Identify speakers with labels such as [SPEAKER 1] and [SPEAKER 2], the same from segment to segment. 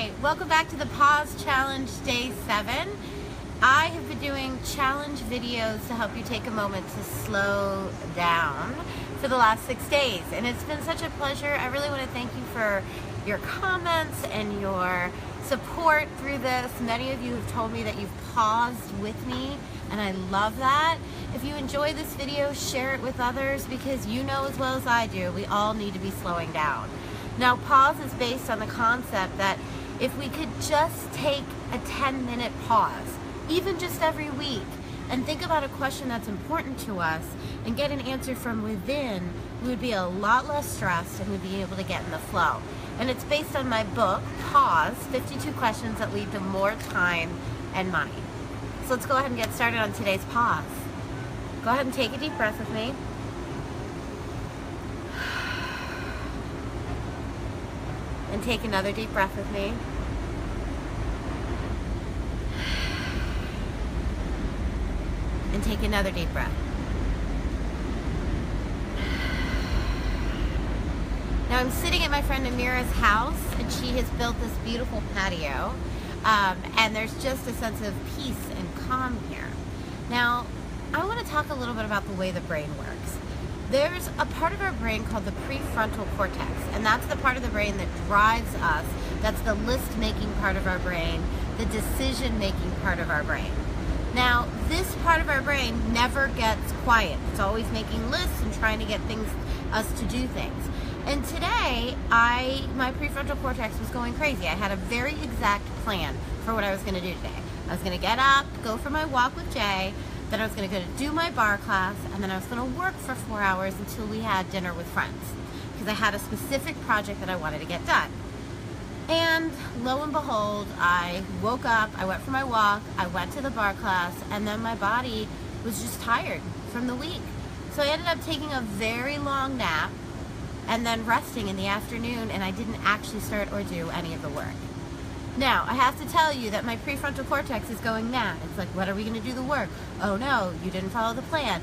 [SPEAKER 1] Hi, welcome back to the Pause Challenge Day 7. I have been doing challenge videos to help you take a moment to slow down for the last 6 days. And it's been such a pleasure. I really want to thank you for your comments and your support through this. Many of you have told me that you've paused with me, and I love that. If you enjoy this video, share it with others, because you know as well as I do, we all need to be slowing down. Now, pause is based on the concept that if we could just take a 10-minute pause, even just every week, and think about a question that's important to us and get an answer from within, we would be a lot less stressed and we'd be able to get in the flow. And it's based on my book, Pause, 52 Questions That Lead to More Time and Money. So let's go ahead and get started on today's pause. Go ahead and take a deep breath with me. And take another deep breath with me. And take another deep breath. Now I'm sitting at my friend Amira's house, and she has built this beautiful patio, and there's just a sense of peace and calm here. Now, I want to talk a little bit about the way the brain works. There's a part of our brain called the prefrontal cortex, and that's the part of the brain that drives us. That's the list-making part of our brain, the decision-making part of our brain. Now, this part of our brain never gets quiet. It's always making lists and trying to get us to do things. And today, my prefrontal cortex was going crazy. I had a very exact plan for what I was going to do today. I was going to get up, go for my walk with Jay, then I was going to go to do my bar class, and then I was going to work for 4 hours until we had dinner with friends, because I had a specific project that I wanted to get done. And lo and behold, I woke up, I went for my walk, I went to the bar class, and then my body was just tired from the week. So I ended up taking a very long nap and then resting in the afternoon, and I didn't actually start or do any of the work. Now, I have to tell you that my prefrontal cortex is going mad. It's like, when are we going to do the work? Oh no, you didn't follow the plan.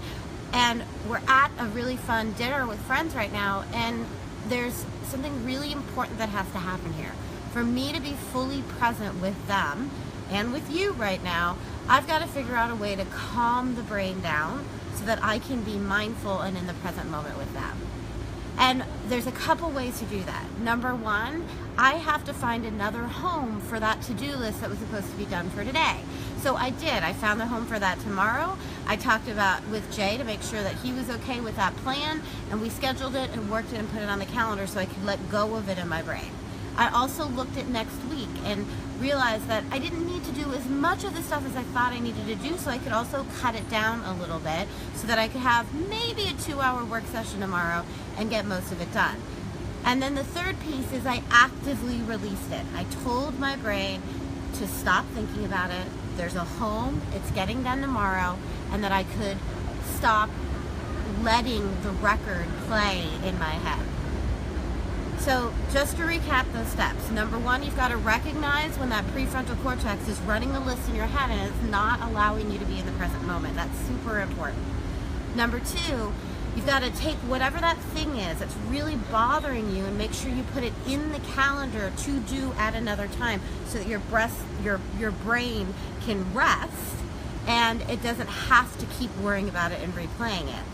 [SPEAKER 1] And we're at a really fun dinner with friends right now, and there's something really important that has to happen here. For me to be fully present with them and with you right now, I've got to figure out a way to calm the brain down so that I can be mindful and in the present moment with them. And there's a couple ways to do that. Number one, I have to find another home for that to-do list that was supposed to be done for today. So I did. I found a home for that tomorrow. I talked with Jay to make sure that he was okay with that plan, and we scheduled it and worked it and put it on the calendar so I could let go of it in my brain. I also looked at next week and realized that I didn't need to do as much of the stuff as I thought I needed to do, so I could also cut it down a little bit so that I could have maybe a 2-hour work session tomorrow and get most of it done. And then the third piece is I actively released it. I told my brain to stop thinking about it. There's a home, it's getting done tomorrow, and that I could stop letting the record play in my head. So just to recap those steps. Number one, you've got to recognize when that prefrontal cortex is running a list in your head and it's not allowing you to be in the present moment. That's super important. Number two, you've got to take whatever that thing is that's really bothering you and make sure you put it in the calendar to do at another time so that your brain can rest and it doesn't have to keep worrying about it and replaying it.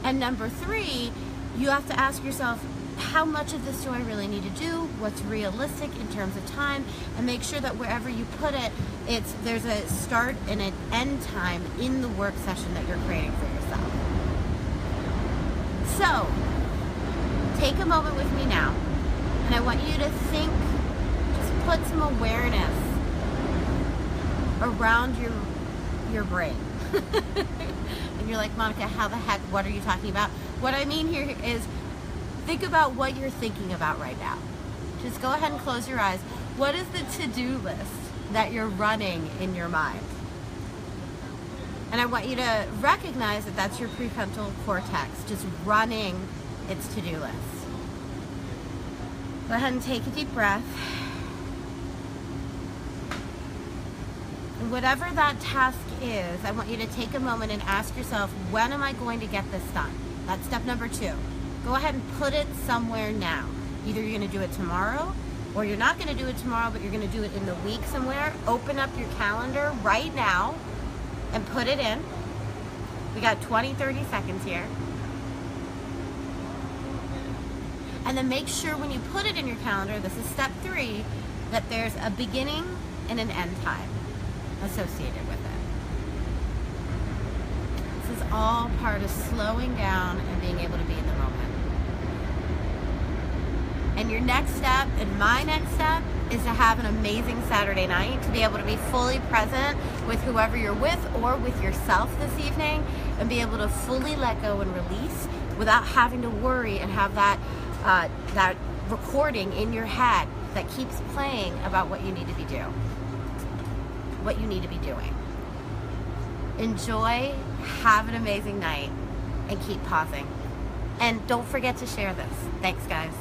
[SPEAKER 1] And number three, you have to ask yourself, how much of this do I really need to do? What's realistic in terms of time? And make sure that wherever you put it, there's a start and an end time in the work session that you're creating for yourself. So, take a moment with me now, and I want you to think, just put some awareness around your brain. And you're like, Monica, how the heck, what are you talking about? What I mean here is, think about what you're thinking about right now. Just go ahead and close your eyes. What is the to-do list that you're running in your mind? And I want you to recognize that that's your prefrontal cortex just running its to-do list. Go ahead and take a deep breath. And whatever that task is, I want you to take a moment and ask yourself, when am I going to get this done? That's step number two. Go ahead and put it somewhere now. Either you're going to do it tomorrow, or you're not going to do it tomorrow, but you're going to do it in the week somewhere, open up your calendar right now and put it in. We got 20-30 seconds here. And then make sure when you put it in your calendar, this is step 3, that there's a beginning and an end time associated with it. This is all part of slowing down and being able to be in the moment. And your next step, and my next step, is to have an amazing Saturday night, to be able to be fully present with whoever you're with or with yourself this evening, and be able to fully let go and release without having to worry and have that recording in your head that keeps playing about what you need to be doing. Enjoy, have an amazing night, and keep pausing. And don't forget to share this. Thanks, guys.